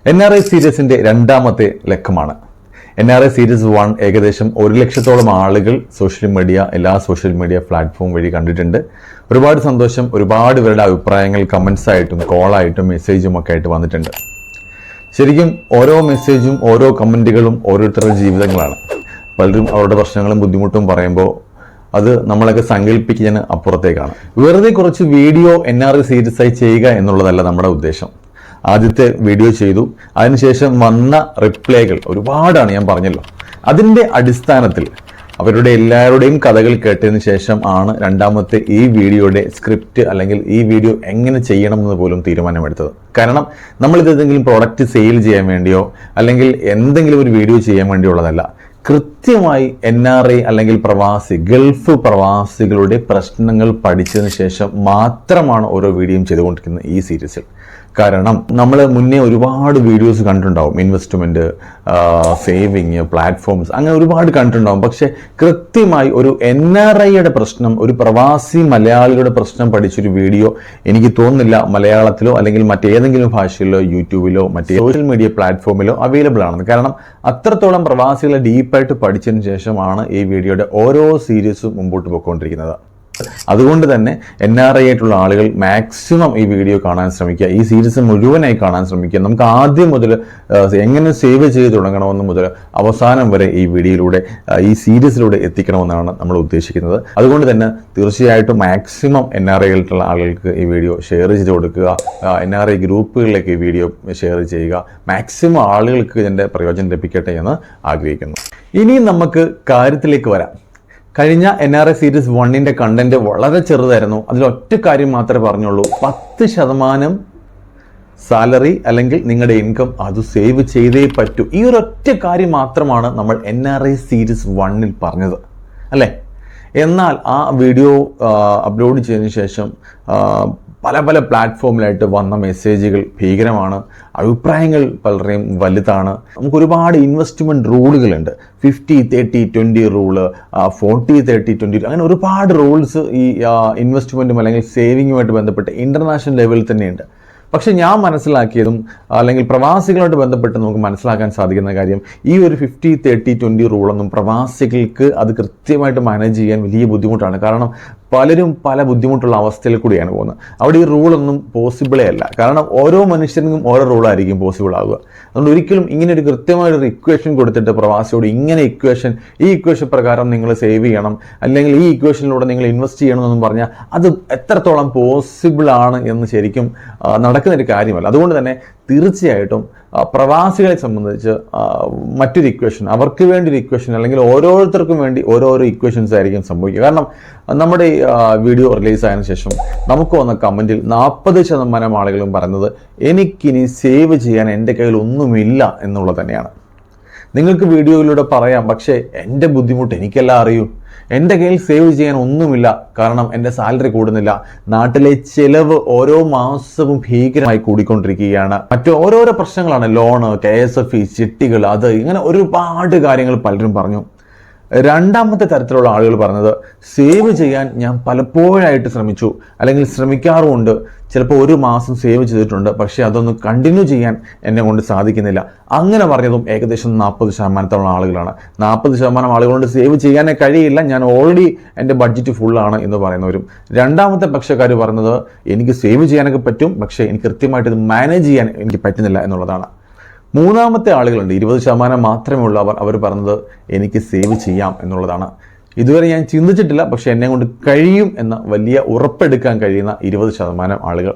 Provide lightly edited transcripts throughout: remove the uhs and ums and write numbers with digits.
NRI സീരീസിന്റെ രണ്ടാമത്തെ ലക്കമാണ്. NRI series 1 ഏകദേശം 1 ലക്ഷത്തോളം ആളുകൾ എല്ലാ സോഷ്യൽ മീഡിയ പ്ലാറ്റ്ഫോം വഴി കണ്ടിട്ടുണ്ട്. ഒരുപാട് സന്തോഷം. ഒരുപാട് പേരുടെ അഭിപ്രായങ്ങൾ കമന്റ്സ് ആയിട്ടും കോളായിട്ടും മെസ്സേജും ഒക്കെ ആയിട്ട് വന്നിട്ടുണ്ട്. ശരിക്കും ഓരോ മെസ്സേജും ഓരോ കമന്റുകളും ഓരോരുത്തരുടെ ജീവിതങ്ങളാണ്. പലരും അവരുടെ പ്രശ്നങ്ങളും ബുദ്ധിമുട്ടും പറയുമ്പോൾ അത് നമ്മളൊക്കെ സങ്കല്പിക്കുന്നതിന് അപ്പുറത്തേക്കാണ്. വെറുതെ കുറച്ച് വീഡിയോ NRI സീരീസായി ചെയ്യുക എന്നുള്ളതല്ല നമ്മുടെ ഉദ്ദേശം. ആദ്യത്തെ വീഡിയോ ചെയ്തു, അതിനുശേഷം വന്ന റിപ്ലൈകൾ ഒരുപാടാണ്, ഞാൻ പറഞ്ഞല്ലോ. അതിൻ്റെ അടിസ്ഥാനത്തിൽ അവരുടെ എല്ലാവരുടെയും കഥകൾ കേട്ടതിന് ശേഷം ആണ് രണ്ടാമത്തെ ഈ വീഡിയോയുടെ സ്ക്രിപ്റ്റ് അല്ലെങ്കിൽ ഈ വീഡിയോ എങ്ങനെ ചെയ്യണം എന്ന് പോലും തീരുമാനമെടുത്തത്. കാരണം നമ്മളിത് ഏതെങ്കിലും പ്രോഡക്റ്റ് സെയിൽ ചെയ്യാൻ വേണ്ടിയോ അല്ലെങ്കിൽ എന്തെങ്കിലും ഒരു വീഡിയോ ചെയ്യാൻ വേണ്ടിയുള്ളതല്ല. കൃത്യമായി NRI അല്ലെങ്കിൽ ഗൾഫ് പ്രവാസികളുടെ പ്രശ്നങ്ങൾ പഠിച്ചതിന് ശേഷം മാത്രമാണ് ഓരോ വീഡിയോയും ചെയ്തുകൊണ്ടിരിക്കുന്നത് ഈ സീരീസിൽ. കാരണം നമ്മൾ മുന്നേ ഒരുപാട് വീഡിയോസ് കണ്ടിട്ടുണ്ടാവും, ഇൻവെസ്റ്റ്മെന്റ്, സേവിങ്, പ്ലാറ്റ്ഫോംസ്, അങ്ങനെ ഒരുപാട് കണ്ടിട്ടുണ്ടാവും. പക്ഷെ കൃത്യമായി ഒരു NRIയുടെ പ്രശ്നം, ഒരു പ്രവാസി മലയാളിയുടെ പ്രശ്നം പഠിച്ചൊരു വീഡിയോ എനിക്ക് തോന്നുന്നില്ല മലയാളത്തിലോ അല്ലെങ്കിൽ മറ്റേതെങ്കിലും ഭാഷയിലോ യൂട്യൂബിലോ മറ്റേ സോഷ്യൽ മീഡിയ പ്ലാറ്റ്ഫോമിലോ അവൈലബിൾ ആണെന്ന്. കാരണം അത്രത്തോളം പ്രവാസികളെ ഡീപ്പായിട്ട് പഠിച്ചതിന് ശേഷമാണ് ഈ വീഡിയോയുടെ ഓരോ സീരീസും മുമ്പോട്ട് പോയിക്കൊണ്ടിരിക്കുന്നത്. അതുകൊണ്ട് തന്നെ NRI ആയിട്ടുള്ള ആളുകൾ മാക്സിമം ഈ വീഡിയോ കാണാൻ ശ്രമിക്കുക, ഈ സീരീസ് മുഴുവനായി കാണാൻ ശ്രമിക്കുക. നമുക്ക് ആദ്യം മുതൽ എങ്ങനെ സേവ് ചെയ്ത് തുടങ്ങണമെന്ന് മുതൽ അവസാനം വരെ ഈ വീഡിയോയിലൂടെ, ഈ സീരീസിലൂടെ എത്തിക്കണമെന്നാണ് നമ്മൾ ഉദ്ദേശിക്കുന്നത്. അതുകൊണ്ട് തന്നെ തീർച്ചയായിട്ടും മാക്സിമം NRI ആയിട്ടുള്ള ആളുകൾക്ക് ഈ വീഡിയോ ഷെയർ ചെയ്ത് കൊടുക്കുക. NRI ഗ്രൂപ്പുകളിലേക്ക് ഈ വീഡിയോ ഷെയർ ചെയ്യുക. മാക്സിമം ആളുകൾക്ക് ഇതിൻ്റെ പ്രയോജനം ലഭിക്കട്ടെ എന്ന് ആഗ്രഹിക്കുന്നു. ഇനി നമുക്ക് കാര്യത്തിലേക്ക് വരാം. കഴിഞ്ഞ NRI സീരീസ് 1ന്റെ കണ്ടന്റ് വളരെ ചെറുതായിരുന്നു. അതിലൊറ്റ കാര്യം മാത്രമേ പറഞ്ഞുള്ളൂ, 10% സാലറി അല്ലെങ്കിൽ നിങ്ങളുടെ ഇൻകം അത് സേവ് ചെയ്തേ പറ്റൂ. ഈ ഒരൊറ്റ കാര്യം മാത്രമാണ് നമ്മൾ NRI സീരീസ് 1ൽ പറഞ്ഞത്, അല്ലേ? എന്നാൽ ആ വീഡിയോ അപ്ലോഡ് ചെയ്തതിന് ശേഷം പല പ്ലാറ്റ്ഫോമിലായിട്ട് വന്ന മെസ്സേജുകൾ ഭീകരമാണ്. അഭിപ്രായങ്ങൾ പലരെയും വലുതാണ്. നമുക്ക് ഒരുപാട് ഇൻവെസ്റ്റ്മെൻറ്റ് റൂളുകളുണ്ട്. 50-30-20 റൂള്, 40-30-20, അങ്ങനെ ഒരുപാട് റൂൾസ് ഈ ഇൻവെസ്റ്റ്മെൻറ്റും അല്ലെങ്കിൽ സേവിങ്ങുമായിട്ട് ബന്ധപ്പെട്ട് ഇൻ്റർനാഷണൽ ലെവലിൽ തന്നെയുണ്ട്. പക്ഷെ ഞാൻ മനസ്സിലാക്കിയതും അല്ലെങ്കിൽ പ്രവാസികളോട് ബന്ധപ്പെട്ട് നമുക്ക് മനസ്സിലാക്കാൻ സാധിക്കുന്ന കാര്യം, ഈ ഒരു 50-30-20 റൂളൊന്നും പ്രവാസികൾക്ക് അത് കൃത്യമായിട്ട് മാനേജ് ചെയ്യാൻ വലിയ ബുദ്ധിമുട്ടാണ്. കാരണം പലരും പല ബുദ്ധിമുട്ടുള്ള അവസ്ഥയിൽ കൂടിയാണ് പോകുന്നത്. അവിടെ ഈ റൂളൊന്നും പോസിബിളേ അല്ല. കാരണം ഓരോ മനുഷ്യർക്കും ഓരോ റൂളായിരിക്കും പോസിബിൾ ആവുക. അതുകൊണ്ട് ഒരിക്കലും ഇങ്ങനെ ഒരു കൃത്യമായൊരു ഇക്വേഷൻ കൊടുത്തിട്ട് പ്രവാസിയോട് ഈ ഇക്വേഷൻ പ്രകാരം നിങ്ങൾ സേവ് ചെയ്യണം അല്ലെങ്കിൽ ഈ ഇക്വേഷനിലൂടെ നിങ്ങൾ ഇൻവെസ്റ്റ് ചെയ്യണമെന്നൊന്നും പറഞ്ഞാൽ അത് എത്രത്തോളം പോസിബിൾ ആണ് എന്ന് ശരിക്കും നടക്കുന്നൊരു കാര്യമല്ല. അതുകൊണ്ട് തന്നെ തീർച്ചയായിട്ടും പ്രവാസികളെ സംബന്ധിച്ച് മറ്റൊരു ഇക്വേഷൻ, അവർക്ക് വേണ്ടി ഒരു ഇക്വേഷൻ അല്ലെങ്കിൽ ഓരോരുത്തർക്കും വേണ്ടി ഓരോരോ ഇക്വേഷൻസ് ആയിരിക്കും സംഭവിക്കുക. കാരണം നമ്മുടെ വീഡിയോ റിലീസ് ആയതിനു ശേഷം നമുക്ക് വന്ന കമൻറ്റിൽ 40% ആളുകളും പറയുന്നത് എനിക്കിനി സേവ് ചെയ്യാൻ എൻ്റെ കയ്യിൽ ഒന്നുമില്ല എന്നുള്ളത് തന്നെയാണ്. നിങ്ങൾക്ക് വീഡിയോയിലൂടെ പറയാം, പക്ഷേ എൻ്റെ ബുദ്ധിമുട്ട് എനിക്കെല്ലാം അറിയൂ. എൻ്റെ കയ്യിൽ സേവ് ചെയ്യാൻ ഒന്നുമില്ല, കാരണം എൻ്റെ സാലറി കൂടുന്നില്ല. നാട്ടിലെ ചെലവ് ഓരോ മാസവും ഭീകരമായി കൂടിക്കൊണ്ടിരിക്കുകയാണ്. ഓരോരോ പ്രശ്നങ്ങളാണ്, ലോണ്, KSF, ചിട്ടികൾ, അത് ഇങ്ങനെ ഒരുപാട് കാര്യങ്ങൾ പലരും പറഞ്ഞു. രണ്ടാമത്തെ തരത്തിലുള്ള ആളുകൾ പറഞ്ഞത്, സേവ് ചെയ്യാൻ ഞാൻ പലപ്പോഴായിട്ട് ശ്രമിച്ചു അല്ലെങ്കിൽ ശ്രമിക്കാറുമുണ്ട്. ചിലപ്പോൾ 1 മാസം സേവ് ചെയ്തിട്ടുണ്ട്, പക്ഷേ അതൊന്ന് കണ്ടിന്യൂ ചെയ്യാൻ എന്നെ കൊണ്ട് സാധിക്കുന്നില്ല. അങ്ങനെ പറഞ്ഞതും ഏകദേശം 40% ആളുകളാണ്. 40% ആളുകളുണ്ട് സേവ് ചെയ്യാനേ കഴിയില്ല, ഞാൻ ഓൾറെഡി എൻ്റെ ബഡ്ജറ്റ് ഫുള്ളാണ് എന്ന് പറയുന്നവരും. രണ്ടാമത്തെ പക്ഷക്കാർ പറഞ്ഞത്, എനിക്ക് സേവ് ചെയ്യാനൊക്കെ പറ്റും, പക്ഷേ എനിക്ക് കൃത്യമായിട്ട് ഇത് മാനേജ് ചെയ്യാൻ എനിക്ക് പറ്റുന്നില്ല എന്നുള്ളതാണ്. മൂന്നാമത്തെ ആളുകളുണ്ട്, 20% മാത്രമേ ഉള്ളവർ. അവർ പറഞ്ഞത് എനിക്ക് സേവ് ചെയ്യാം എന്നുള്ളതാണ്. ഇതുവരെ ഞാൻ ചിന്തിച്ചിട്ടില്ല, പക്ഷെ എന്നെ കൊണ്ട് കഴിയും എന്ന വലിയ ഉറപ്പെടുക്കാൻ കഴിയുന്ന 20% ആളുകൾ.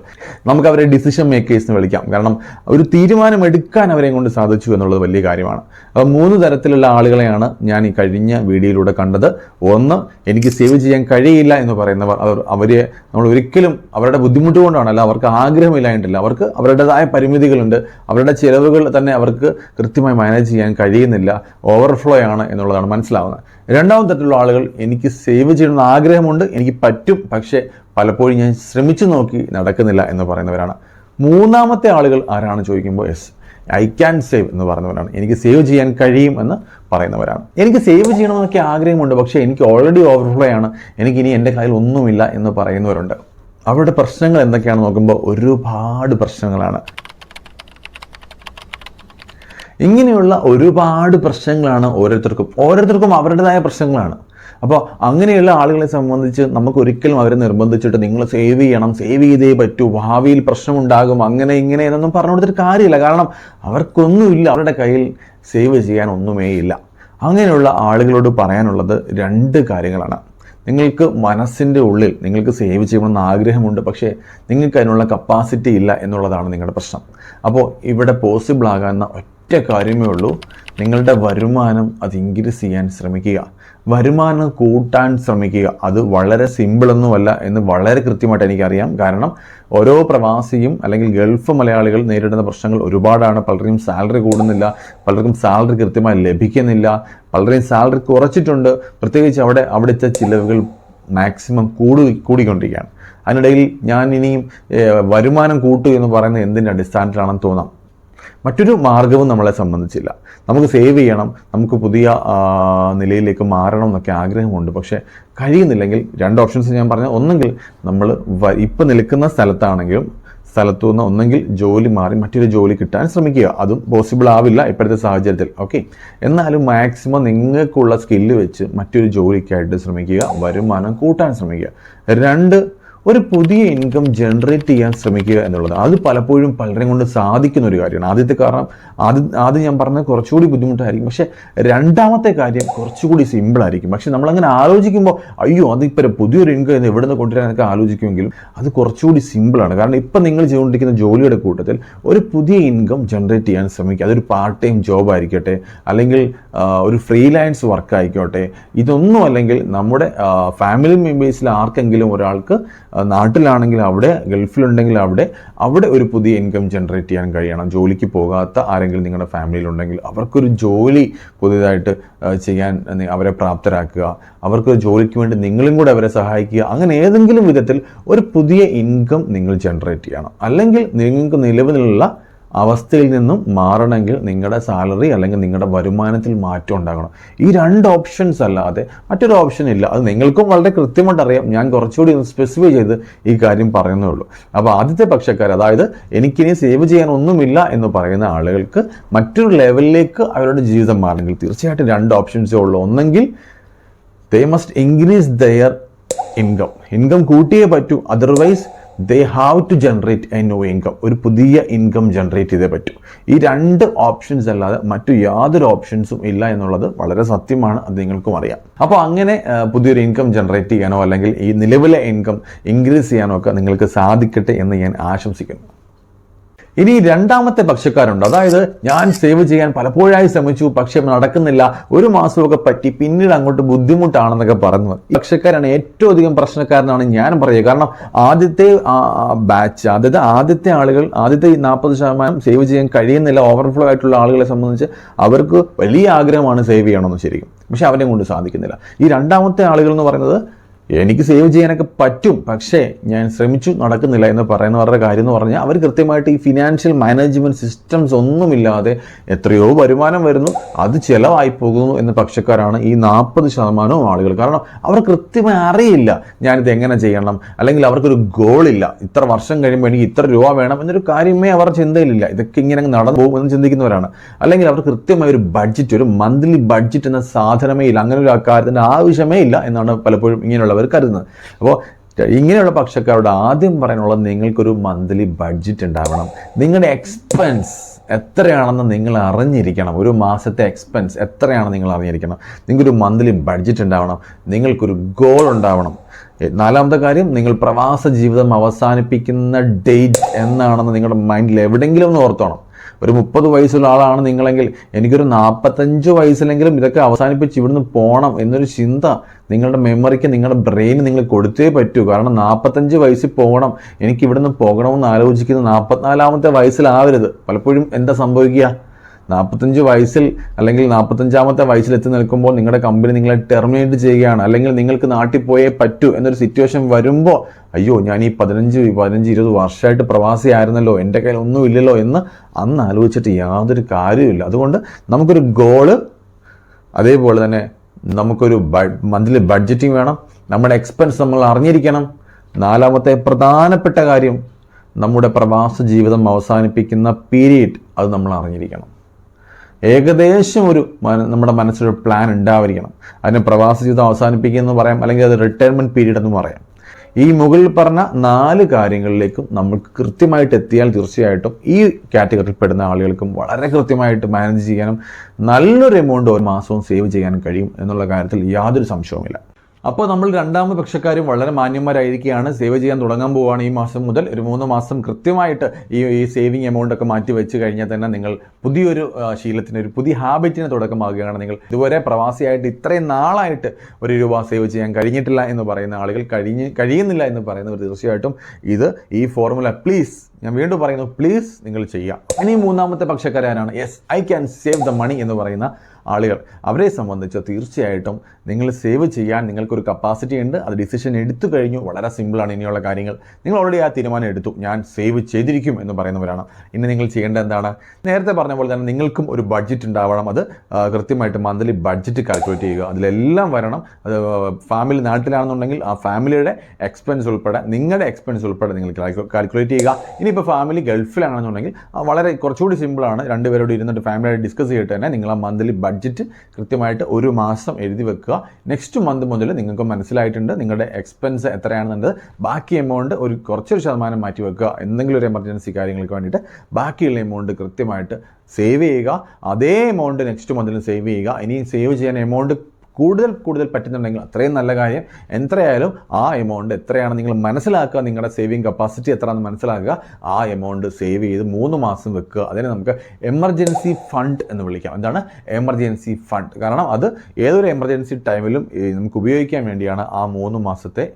നമുക്ക് അവരെ ഡിസിഷൻ മേക്കേഴ്സ് എന്ന് വിളിക്കാം. കാരണം ഒരു തീരുമാനം എടുക്കാൻ അവരെ കൊണ്ട് സാധിച്ചു എന്നുള്ളത് വലിയ കാര്യമാണ്. അപ്പോൾ 3 തരത്തിലുള്ള ആളുകളെയാണ് ഞാൻ ഈ കഴിഞ്ഞ വീഡിയോയിലൂടെ കണ്ടത്. ഒന്ന്, എനിക്ക് സേവ് ചെയ്യാൻ കഴിയില്ല എന്ന് പറയുന്നവർ. അവരെ നമ്മൾ ഒരിക്കലും അവരുടെ ബുദ്ധിമുട്ട് കൊണ്ടാണല്ല, അവർക്ക് ആഗ്രഹമില്ലായിട്ടില്ല, അവർക്ക് അവരുടേതായ പരിമിതികളുണ്ട്, അവരുടെ ചിലവുകൾ തന്നെ അവർക്ക് കൃത്യമായി മാനേജ് ചെയ്യാൻ കഴിയുന്നില്ല, ഓവർഫ്ലോ ആണ് എന്നുള്ളതാണ് മനസ്സിലാവുന്നത്. രണ്ടാമത്തെ തരത്തിലുള്ള ആളുകൾ, എനിക്ക് സേവ് ചെയ്യണമെന്ന് ആഗ്രഹമുണ്ട്, എനിക്ക് പറ്റും, പക്ഷേ പലപ്പോഴും ഞാൻ ശ്രമിച്ചു നോക്കി നടക്കുന്നില്ല എന്ന് പറയുന്നവരാണ്. മൂന്നാമത്തെ ആളുകൾ ആരാണ് ചോദിക്കുമ്പോൾ, ഐ ക്യാൻ സേവ് എന്ന് പറയുന്നവരാണ്. എനിക്ക് സേവ് ചെയ്യാൻ കഴിയും എന്ന് പറയുന്നവരാണ്. എനിക്ക് സേവ് ചെയ്യണമെന്നൊക്കെ ആഗ്രഹമുണ്ട്, പക്ഷേ എനിക്ക് ഓൾറെഡി ഓവർഫ്ലോ ആണ്, എനിക്കിനി എൻ്റെ കയ്യിൽ ഒന്നുമില്ല എന്ന് പറയുന്നവരുണ്ട്. അവരുടെ പ്രശ്നങ്ങൾ എന്തൊക്കെയാണെന്ന് നോക്കുമ്പോൾ ഒരുപാട് പ്രശ്നങ്ങളാണ്. ഇങ്ങനെയുള്ള ഒരുപാട് പ്രശ്നങ്ങളാണ് ഓരോരുത്തർക്കും അവരുടേതായ പ്രശ്നങ്ങളാണ്. അപ്പോൾ അങ്ങനെയുള്ള ആളുകളെ സംബന്ധിച്ച് നമുക്ക് ഒരിക്കലും അവരെ നിർബന്ധിച്ചിട്ട് നിങ്ങൾ സേവ് ചെയ്തേ പറ്റൂ, ഭാവിയിൽ പ്രശ്നമുണ്ടാകും, അങ്ങനെ ഇങ്ങനെ എന്നൊന്നും പറഞ്ഞു കൊടുത്തിട്ട് കാര്യമില്ല. കാരണം അവർക്കൊന്നുമില്ല, അവരുടെ കയ്യിൽ സേവ് ചെയ്യാൻ ഒന്നുമേ ഇല്ല. അങ്ങനെയുള്ള ആളുകളോട് പറയാനുള്ളത് 2 കാര്യങ്ങളാണ്. നിങ്ങൾക്ക് മനസ്സിൻ്റെ ഉള്ളിൽ നിങ്ങൾക്ക് സേവ് ചെയ്യണമെന്ന് ആഗ്രഹമുണ്ട്, പക്ഷേ നിങ്ങൾക്ക് അതിനുള്ള കപ്പാസിറ്റി ഇല്ല എന്നുള്ളതാണ് നിങ്ങളുടെ പ്രശ്നം. അപ്പോൾ ഇവിടെ പോസിബിൾ ആകാവുന്ന ഒറ്റ കാര്യമേ ഉള്ളൂ, നിങ്ങളുടെ വരുമാനം അത് ഇൻക്രീസ് ചെയ്യാൻ ശ്രമിക്കുക, വരുമാനം കൂട്ടാൻ ശ്രമിക്കുക. അത് വളരെ സിമ്പിളൊന്നുമല്ല എന്ന് വളരെ കൃത്യമായിട്ട് എനിക്കറിയാം. കാരണം ഓരോ പ്രവാസിയും അല്ലെങ്കിൽ ഗൾഫ് മലയാളികൾ നേരിടുന്ന പ്രശ്നങ്ങൾ ഒരുപാടാണ്. പലർക്കും സാലറി കൂടുന്നില്ല, പലർക്കും സാലറി കൃത്യമായി ലഭിക്കുന്നില്ല, പലരെയും സാലറി കുറച്ചിട്ടുണ്ട്. പ്രത്യേകിച്ച് അവിടുത്തെ ചിലവുകൾ മാക്സിമം കൂടിക്കൊണ്ടിരിക്കുകയാണ്. അതിനിടയിൽ ഞാൻ ഇനിയും വരുമാനം കൂട്ടു എന്ന് പറയുന്നത് എന്തിൻ്റെ അടിസ്ഥാനത്തിലാണെന്ന് തോന്നാം. മറ്റൊരു മാർഗവും നമ്മളെ സംബന്ധിച്ചില്ല. നമുക്ക് സേവ് ചെയ്യണം, നമുക്ക് പുതിയ നിലയിലേക്ക് മാറണം എന്നൊക്കെ ആഗ്രഹമുണ്ട്, പക്ഷേ കഴിയുന്നില്ലെങ്കിൽ 2 ഓപ്ഷൻസ് ഞാൻ പറഞ്ഞ, ഒന്നെങ്കിൽ നമ്മൾ ഇപ്പം നിൽക്കുന്ന സ്ഥലത്തു നിന്ന് ഒന്നെങ്കിൽ ജോലി മാറി മറ്റൊരു ജോലി കിട്ടാൻ ശ്രമിക്കുക. അതും പോസിബിൾ ആവില്ല ഇപ്പോഴത്തെ സാഹചര്യത്തിൽ. ഓക്കെ, എന്നാലും മാക്സിമം നിങ്ങൾക്കുള്ള സ്കില്ല് വെച്ച് മറ്റൊരു ജോലിക്കായിട്ട് ശ്രമിക്കുക, വരുമാനം കൂട്ടാൻ ശ്രമിക്കുക. 2, ഒരു പുതിയ ഇൻകം ജനറേറ്റ് ചെയ്യാൻ ശ്രമിക്കുക എന്നുള്ളത്. അത് പലപ്പോഴും പലരെയും കൊണ്ട് സാധിക്കുന്ന ഒരു കാര്യമാണ്. ആദ്യത്തെ കാരണം ആദ്യം ഞാൻ പറഞ്ഞത് കുറച്ചുകൂടി ബുദ്ധിമുട്ടായിരിക്കും, പക്ഷേ 2ാമത്തെ കാര്യം കുറച്ചുകൂടി സിമ്പിളായിരിക്കും. പക്ഷെ നമ്മളങ്ങനെ ആലോചിക്കുമ്പോൾ അയ്യോ അതിപ്പോൾ പുതിയൊരു ഇൻകം എന്ന് എവിടെ നിന്ന് കൊണ്ടുവരാനൊക്കെ ആലോചിക്കുമെങ്കിലും അത് കുറച്ചുകൂടി സിമ്പിളാണ്. കാരണം ഇപ്പം നിങ്ങൾ ചെയ്തുകൊണ്ടിരിക്കുന്ന ജോലിയുടെ കൂട്ടത്തിൽ ഒരു പുതിയ ഇൻകം ജനറേറ്റ് ചെയ്യാൻ ശ്രമിക്കുക. അതൊരു പാർട്ട് ടൈം ജോബ് ആയിരിക്കട്ടെ, അല്ലെങ്കിൽ ഒരു ഫ്രീലാൻസ് വർക്ക് ആയിക്കോട്ടെ. ഇതൊന്നും അല്ലെങ്കിൽ നമ്മുടെ ഫാമിലി മെമ്പേഴ്സിൽ ആർക്കെങ്കിലും ഒരാൾക്ക് നാട്ടിലാണെങ്കിൽ അവിടെ, ഗൾഫിലുണ്ടെങ്കിൽ അവിടെ ഒരു പുതിയ ഇൻകം ജനറേറ്റ് ചെയ്യാൻ കഴിയണം. ജോലിക്ക് പോകാത്ത ആരെങ്കിലും നിങ്ങളുടെ ഫാമിലിയിലുണ്ടെങ്കിൽ അവർക്കൊരു ജോലി പുതിയതായിട്ട് ചെയ്യാൻ അവരെ പ്രാപ്തരാക്കുക, അവർക്കൊരു ജോലിക്ക് വേണ്ടി നിങ്ങളും കൂടെ അവരെ സഹായിക്കുക. അങ്ങനെ ഏതെങ്കിലും വിധത്തിൽ ഒരു പുതിയ ഇൻകം നിങ്ങൾ ജനറേറ്റ് ചെയ്യണം. അല്ലെങ്കിൽ നിങ്ങൾക്ക് നിലവിലുള്ള അവസ്ഥയിൽ നിന്നും മാറണമെങ്കിൽ നിങ്ങളുടെ സാലറി അല്ലെങ്കിൽ നിങ്ങളുടെ വരുമാനത്തിൽ മാറ്റം ഉണ്ടാകണം. ഈ 2 ഓപ്ഷൻസ് അല്ലാതെ മറ്റൊരു ഓപ്ഷൻ ഇല്ല. അത് നിങ്ങൾക്കും വളരെ കൃത്യമായിട്ട് അറിയാം. ഞാൻ കുറച്ചുകൂടി സ്പെസിഫൈ ചെയ്ത് ഈ കാര്യം പറയുന്നേ ഉള്ളൂ. അപ്പോൾ ആദ്യത്തെ പക്ഷക്കാർ, അതായത് എനിക്കിനി സേവ് ചെയ്യാൻ ഒന്നുമില്ല എന്ന് പറയുന്ന ആളുകൾക്ക് മറ്റൊരു ലെവലിലേക്ക് അവരുടെ ജീവിതം മാറണമെങ്കിൽ തീർച്ചയായിട്ടും 2 ഓപ്ഷൻസേ ഉള്ളൂ. ഒന്നെങ്കിൽ they must increase their income കൂട്ടിയേ പറ്റൂ, otherwise they have to generate a new income. ഒരു പുതിയ ഇൻകം ജനറേറ്റ് ചെയ്തേ പറ്റൂ. ഈ 2 ഓപ്ഷൻസ് അല്ലാതെ മറ്റു യാതൊരു ഓപ്ഷൻസും ഇല്ല എന്നുള്ളത് വളരെ സത്യമാണ്, അത് നിങ്ങൾക്കും അറിയാം. അപ്പോൾ അങ്ങനെ പുതിയൊരു ഇൻകം ജനറേറ്റ് ചെയ്യാനോ അല്ലെങ്കിൽ ഈ നിലവിലെ ഇൻകം ഇൻക്രീസ് ചെയ്യാനോ ഒക്കെ നിങ്ങൾക്ക് സാധിക്കട്ടെ എന്ന് ഞാൻ ആശംസിക്കുന്നു. ഇനി 2ാമത്തെ പക്ഷക്കാരുണ്ട്. അതായത് ഞാൻ സേവ് ചെയ്യാൻ പലപ്പോഴായി ശ്രമിച്ചു, പക്ഷെ നടക്കുന്നില്ല, 1 മാസമൊക്കെ പറ്റി, പിന്നീട് അങ്ങോട്ട് ബുദ്ധിമുട്ടാണെന്നൊക്കെ പറഞ്ഞു. ഈ പക്ഷക്കാരാണ് ഏറ്റവും അധികം പ്രശ്നക്കാരനാണ് ഞാൻ പറയുക. കാരണം ആദ്യത്തെ ബാച്ച്, ആദ്യത്തെ ആളുകൾ, ആദ്യത്തെ 40% സേവ് ചെയ്യാൻ കഴിയുന്നില്ല. ഓവർഫ്ലോ ആയിട്ടുള്ള ആളുകളെ സംബന്ധിച്ച് അവർക്ക് വലിയ ആഗ്രഹമാണ് സേവ് ചെയ്യണമെന്ന് ശരിക്കും, പക്ഷെ അവരെ കൊണ്ട് സാധിക്കുന്നില്ല. ഈ 2ാമത്തെ ആളുകൾ എന്ന് പറയുന്നത് എനിക്ക് സേവ് ചെയ്യാനൊക്കെ പറ്റും, പക്ഷേ ഞാൻ ശ്രമിച്ചു നടക്കുന്നില്ല എന്ന് പറയുന്നവരുടെ കാര്യം എന്ന് പറഞ്ഞാൽ അവർ കൃത്യമായിട്ട് ഈ ഫിനാൻഷ്യൽ മാനേജ്മെൻറ്റ് സിസ്റ്റംസ് ഒന്നുമില്ലാതെ എത്രയോ വരുമാനം വരുന്നു, അത് ചിലവായി പോകുന്നു എന്ന പക്ഷക്കാരാണ് ഈ 40% ആളുകൾ. കാരണം അവർ കൃത്യമായി അറിയില്ല ഞാനിത് എങ്ങനെ ചെയ്യണം, അല്ലെങ്കിൽ അവർക്കൊരു ഗോളില്ല, ഇത്ര വർഷം കഴിയുമ്പോൾ എനിക്ക് ഇത്ര രൂപ വേണം എന്നൊരു കാര്യമേ അവരുടെ ചിന്തയിലില്ല. ഇതൊക്കെ ഇങ്ങനെ നടന്നു പോകുമെന്ന് ചിന്തിക്കുന്നവരാണ്. അല്ലെങ്കിൽ അവർ കൃത്യമായ ഒരു ബഡ്ജറ്റ്, ഒരു മന്ത്ലി ബഡ്ജറ്റ് എന്ന സാധനമേ ഇല്ല, അങ്ങനെ ഒരു കാര്യത്തിൻ്റെ ആവശ്യമേ ഇല്ല എന്നാണ് പലപ്പോഴും ഇങ്ങനെയുള്ളവർ കരുതുന്നത്. അപ്പോൾ ഇങ്ങനെയുള്ള പക്ഷക്കാരോട് ആദ്യം പറയാനുള്ളത്, നിങ്ങൾക്കൊരു മന്ത്ലി ബഡ്ജറ്റ് ഉണ്ടാവണം. നിങ്ങളുടെ എക്സ്പെൻസ് എത്രയാണെന്ന് നിങ്ങൾ അറിഞ്ഞിരിക്കണം. ഒരു മാസത്തെ എക്സ്പെൻസ് എത്രയാണെന്ന് നിങ്ങൾ അറിഞ്ഞിരിക്കണം. നിങ്ങൾക്കൊരു മന്ത്ലി ബഡ്ജറ്റ് ഉണ്ടാവണം, നിങ്ങൾക്കൊരു ഗോൾ ഉണ്ടാവണം. 4ാമത്തെ കാര്യം, നിങ്ങൾ പ്രവാസ ജീവിതം അവസാനിപ്പിക്കുന്ന ഡേറ്റ് എന്നാണെന്ന് നിങ്ങളുടെ മൈൻഡിൽ എവിടെയെങ്കിലും ഒന്ന് ഓർത്തോണം. ഒരു 30 വയസ്സുള്ള ആളാണ് നിങ്ങളെങ്കിൽ എനിക്കൊരു 45 വയസ്സിലെങ്കിലും ഇതൊക്കെ അവസാനിപ്പിച്ച് ഇവിടുന്ന് പോകണം എന്നൊരു ചിന്ത നിങ്ങളുടെ മെമ്മറിക്ക്, നിങ്ങളുടെ ബ്രെയിന് നിങ്ങൾ കൊടുത്തേ പറ്റൂ. കാരണം 45 വയസ്സിൽ പോകണം, എനിക്ക് ഇവിടുന്ന് പോകണമെന്ന് ആലോചിക്കുന്നത് 44ാമത്തെ വയസ്സിലാവരുത്. പലപ്പോഴും എന്താ സംഭവിക്കുക, 45 വയസ്സിൽ അല്ലെങ്കിൽ 45ാമത്തെ വയസ്സിൽ എത്തി നിൽക്കുമ്പോൾ നിങ്ങളുടെ കമ്പനി നിങ്ങളെ ടെർമിനേറ്റ് ചെയ്യുകയാണ്, അല്ലെങ്കിൽ നിങ്ങൾക്ക് നാട്ടിൽ പോയേ പറ്റൂ എന്നൊരു സിറ്റുവേഷൻ വരുമ്പോൾ അയ്യോ ഞാൻ ഈ 15-20 വർഷമായിട്ട് പ്രവാസിയായിരുന്നല്ലോ, എൻ്റെ കയ്യിൽ ഒന്നുമില്ലല്ലോ എന്ന് അന്ന് ആലോചിച്ചിട്ട് യാതൊരു കാര്യമില്ല. അതുകൊണ്ട് നമുക്കൊരു ഗോള്, അതേപോലെ തന്നെ നമുക്കൊരു മന്ത്ലി ബഡ്ജറ്റിംഗ് വേണം, നമ്മുടെ എക്സ്പെൻസ് നമ്മൾ അറിഞ്ഞിരിക്കണം. 4ാമത്തെ പ്രധാനപ്പെട്ട കാര്യം, നമ്മുടെ പ്രവാസ ജീവിതം അവസാനിപ്പിക്കുന്ന പീരീഡ് അത് നമ്മൾ അറിഞ്ഞിരിക്കണം. ഏകദേശം ഒരു നമ്മുടെ മനസ്സിലൊരു പ്ലാൻ ഉണ്ടായിരിക്കണം. അതിന് പ്രവാസ ജീവിതം അവസാനിപ്പിക്കുക എന്ന് പറയാം, അല്ലെങ്കിൽ അത് റിട്ടയർമെൻറ്റ് പീരീഡ് എന്ന് പറയാം. ഈ മുകളിൽ പറഞ്ഞ 4 കാര്യങ്ങളിലേക്കും നമുക്ക് കൃത്യമായിട്ട് എത്തിയാൽ തീർച്ചയായിട്ടും ഈ കാറ്റഗറിയിൽ പെടുന്ന ആളുകൾക്കും വളരെ കൃത്യമായിട്ട് മാനേജ് ചെയ്യാനും നല്ലൊരു എമൗണ്ട് ഒരു മാസവും സേവ് ചെയ്യാനും കഴിയും എന്നുള്ള കാര്യത്തിൽ യാതൊരു സംശയവുമില്ല. അപ്പോൾ നമ്മൾ രണ്ടാമത് പക്ഷക്കാരും വളരെ മാന്യന്മാരായിരിക്കുകയാണ്. സേവ് ചെയ്യാൻ തുടങ്ങാൻ പോവുകയാണ്. ഈ മാസം മുതൽ ഒരു 3 മാസം കൃത്യമായിട്ട് ഈ സേവിങ് എമൗണ്ട് ഒക്കെ മാറ്റി വെച്ച് കഴിഞ്ഞാൽ തന്നെ നിങ്ങൾ പുതിയൊരു ശീലത്തിന്, ഒരു പുതിയ ഹാബിറ്റിന് തുടക്കമാകുകയാണ്. നിങ്ങൾ ഇതുവരെ പ്രവാസിയായിട്ട് ഇത്രയും നാളായിട്ട് ₹1 സേവ് ചെയ്യാൻ കഴിഞ്ഞിട്ടില്ല എന്ന് പറയുന്ന ആളുകൾ, കഴിയുന്നില്ല എന്ന് പറയുന്നവർ തീർച്ചയായിട്ടും ഈ ഫോർമുല പ്ലീസ്, ഞാൻ വീണ്ടും പറയുന്നു, പ്ലീസ് നിങ്ങൾ ചെയ്യുക. ഇനി മൂന്നാമത്തെ പക്ഷക്കാരാണ് yes I can save the money എന്ന് പറയുന്ന ആളുകൾ. അവരെ സംബന്ധിച്ച് തീർച്ചയായിട്ടും നിങ്ങൾ സേവ് ചെയ്യാൻ നിങ്ങൾക്കൊരു കപ്പാസിറ്റി ഉണ്ട്. അത് ഡിസിഷൻ എടുത്തു കഴിഞ്ഞു. വളരെ സിമ്പിളാണ് ഇനിയുള്ള കാര്യങ്ങൾ. നിങ്ങൾ ഓൾറെഡി ആ തീരുമാനം എടുത്തു, ഞാൻ സേവ് ചെയ്തിരിക്കും എന്ന് പറയുന്നവരാണ്. ഇനി നിങ്ങൾ ചെയ്യേണ്ടത് എന്താണ്? നേരത്തെ പറഞ്ഞ പോലെ തന്നെ നിങ്ങൾക്കും ഒരു ബഡ്ജറ്റ് ഉണ്ടാവണം. അത് കൃത്യമായിട്ട് മന്ത്ലി ബഡ്ജറ്റ് കാൽക്കുലേറ്റ് ചെയ്യുക. അതിലെല്ലാം വരണം. അത് ഫാമിലി നാട്ടിലാണെന്നുണ്ടെങ്കിൽ ആ ഫാമിലിയുടെ എക്സ്പെൻസ് ഉൾപ്പെടെ, നിങ്ങളുടെ എക്സ്പെൻസ് ഉൾപ്പെടെ നിങ്ങൾ കാൽക്കുലേറ്റ് ചെയ്യുക. ഇനിയിപ്പോൾ ഫാമിലി ഗൾഫിലാണെന്നുണ്ടെങ്കിൽ വളരെ കുറച്ചുകൂടി സിമ്പിളാണ്. രണ്ടുപേരോട് ഇരുന്നിട്ട് ഫാമിലിയായിട്ട് ഡിസ്കസ് ചെയ്തിട്ട് തന്നെ നിങ്ങൾ ആ മന്ത്ലി ബഡ്ജറ്റ് കൃത്യമായിട്ട് ഒരു മാസം എഴുതി വെക്കുക. നെക്സ്റ്റ് മന്ത് മുതൽ നിങ്ങൾക്ക് മനസ്സിലായിട്ടുണ്ട് നിങ്ങളുടെ എക്സ്പെൻസ് എത്രയാണെന്നുള്ളത്. ബാക്കി എമൗണ്ട് കുറച്ചൊരു ശതമാനം മാറ്റി വെക്കുക. എന്തെങ്കിലും ഒരു എമർജൻസി കാര്യങ്ങൾക്ക് വേണ്ടിയിട്ട് ബാക്കിയുള്ള എമൗണ്ട് കൃത്യമായിട്ട് സേവ് ചെയ്യുക. അതേ എമൗണ്ട് നെക്സ്റ്റ് മന്തിലും സേവ് ചെയ്യുക. ഇനി സേവ് ചെയ്യാൻ എമൗണ്ട് കൂടുതൽ പറ്റുന്നുണ്ടെങ്കിൽ അത്രയും നല്ല കാര്യം. എത്രയായാലും ആ എമൗണ്ട് എത്രയാണ് നിങ്ങൾ മനസ്സിലാക്കുക, നിങ്ങളുടെ സേവിങ് കപ്പാസിറ്റി എത്രയാണെന്ന് മനസ്സിലാക്കുക. ആ എമൗണ്ട് സേവ് ചെയ്ത് 3 മാസം വെക്കുക. അതിനെ നമുക്ക് എമർജൻസി ഫണ്ട് എന്ന് വിളിക്കാം. എന്താണ് എമർജൻസി ഫണ്ട്? കാരണം അത് ഏതൊരു എമർജൻസി ടൈമിലും നമുക്ക് ഉപയോഗിക്കാൻ വേണ്ടിയാണ് ആ 3 മാസത്തെ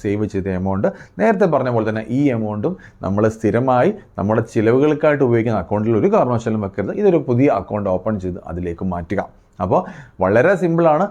സേവ് ചെയ്ത എമൗണ്ട്. നേരത്തെ പറഞ്ഞ പോലെ തന്നെ ഈ എമൗണ്ടും നമ്മൾ സ്ഥിരമായി നമ്മുടെ ചിലവുകൾക്കായിട്ട് ഉപയോഗിക്കുന്ന അക്കൗണ്ടിൽ ഒരു കാരണവശാലും വെക്കരുത്. ഇതൊരു പുതിയ അക്കൗണ്ട് ഓപ്പൺ ചെയ്ത് അതിലേക്ക് മാറ്റുക. അപ്പോൾ വളരെ സിമ്പിളാണ്.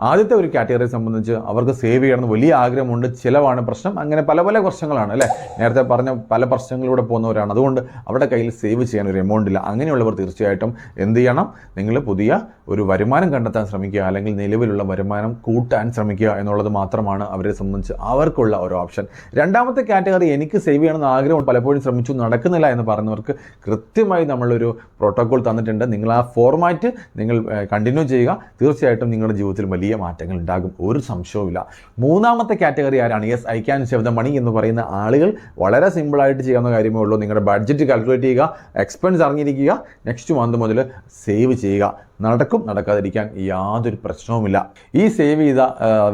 ആദ്യത്തെ ഒരു കാറ്റഗറിയെ സംബന്ധിച്ച് അവർക്ക് സേവ് ചെയ്യണമെന്ന് വലിയ ആഗ്രഹമുണ്ട്, ചിലവാണ് പ്രശ്നം, അങ്ങനെ പല പ്രശ്നങ്ങളാണ് അല്ലേ. നേരത്തെ പറഞ്ഞ പല പ്രശ്നങ്ങളിലൂടെ പോകുന്നവരാണ്. അതുകൊണ്ട് അവരുടെ കയ്യിൽ സേവ് ചെയ്യാൻ ഒരു എമൗണ്ട് ഇല്ല. അങ്ങനെയുള്ളവർ തീർച്ചയായിട്ടും എന്ത് ചെയ്യണം? നിങ്ങൾ പുതിയ ഒരു വരുമാനം കണ്ടെത്താൻ ശ്രമിക്കുക, അല്ലെങ്കിൽ നിലവിലുള്ള വരുമാനം കൂട്ടാൻ ശ്രമിക്കുക എന്നുള്ളത് മാത്രമാണ് അവരെ സംബന്ധിച്ച് അവർക്കുള്ള ഒരു ഓപ്ഷൻ. രണ്ടാമത്തെ കാറ്റഗറി, എനിക്ക് സേവ് ചെയ്യണമെന്ന് ആഗ്രഹം പലപ്പോഴും ശ്രമിച്ചു നടക്കുന്നില്ല എന്ന് പറയുന്നവർക്ക് കൃത്യമായി നമ്മളൊരു പ്രോട്ടോകോൾ തന്നിട്ടുണ്ട്. നിങ്ങൾ ആ ഫോർമാറ്റ് നിങ്ങൾ കണ്ടിന്യൂ ചെയ്യുക. തീർച്ചയായിട്ടും നിങ്ങളുടെ ജീവിതത്തിൽ വലിയ മാറ്റങ്ങൾ ഉണ്ടാകും, ഒരു സംശയവുമില്ല. മൂന്നാമത്തെ കാറ്റഗറി ആരാണ്? Yes I can save the money എന്ന് പറയുന്ന ആളുകൾ. വളരെ സിമ്പിളായിട്ട് ചെയ്യാവുന്ന കാര്യമേ ഉള്ളൂ. നിങ്ങളുടെ ബഡ്ജറ്റ് കാൽക്കുലേറ്റ് ചെയ്യുക, എക്സ്പെൻസ് അറിഞ്ഞിരിക്കുക, നെക്സ്റ്റ് മന്ത് മുതൽ സേവ് ചെയ്യുക. നടക്കും, നടക്കാതിരിക്കാൻ യാതൊരു പ്രശ്നവുമില്ല. ഈ സേവ് ചെയ്ത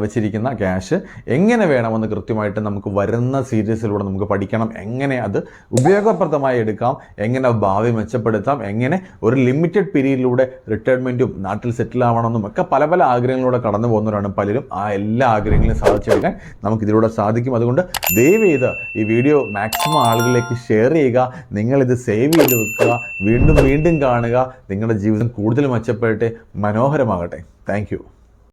വെച്ചിരിക്കുന്ന ക്യാഷ് എങ്ങനെ വേണമെന്ന് കൃത്യമായിട്ട് നമുക്ക് വരുന്ന സീരീസിലൂടെ നമുക്ക് പഠിക്കണം. എങ്ങനെ അത് ഉപയോഗപ്രദമായി എടുക്കാം, എങ്ങനെ ഭാവി മെച്ചപ്പെടുത്താം, എങ്ങനെ ഒരു ലിമിറ്റഡ് പീരീഡിലൂടെ റിട്ടയർമെൻറ്റും നാട്ടിൽ സെറ്റിൽ ആവണമെന്നും ഒക്കെ പല ആഗ്രഹങ്ങളിലൂടെ കടന്നു പോകുന്നവരാണ് പലരും. ആ എല്ലാ ആഗ്രഹങ്ങളും സാധിച്ചെടുക്കാൻ നമുക്കിതിലൂടെ സാധിക്കും. അതുകൊണ്ട് ദയവ് ചെയ്ത് ഈ വീഡിയോ മാക്സിമം ആളുകളിലേക്ക് ഷെയർ ചെയ്യുക. നിങ്ങളിത് സേവ് ചെയ്ത് വെക്കുക, വീണ്ടും കാണുക. നിങ്ങളുടെ ജീവിതം കൂടുതൽ മെച്ചപ്പെട്ട് മനോഹരമാകട്ടെ. Thank you.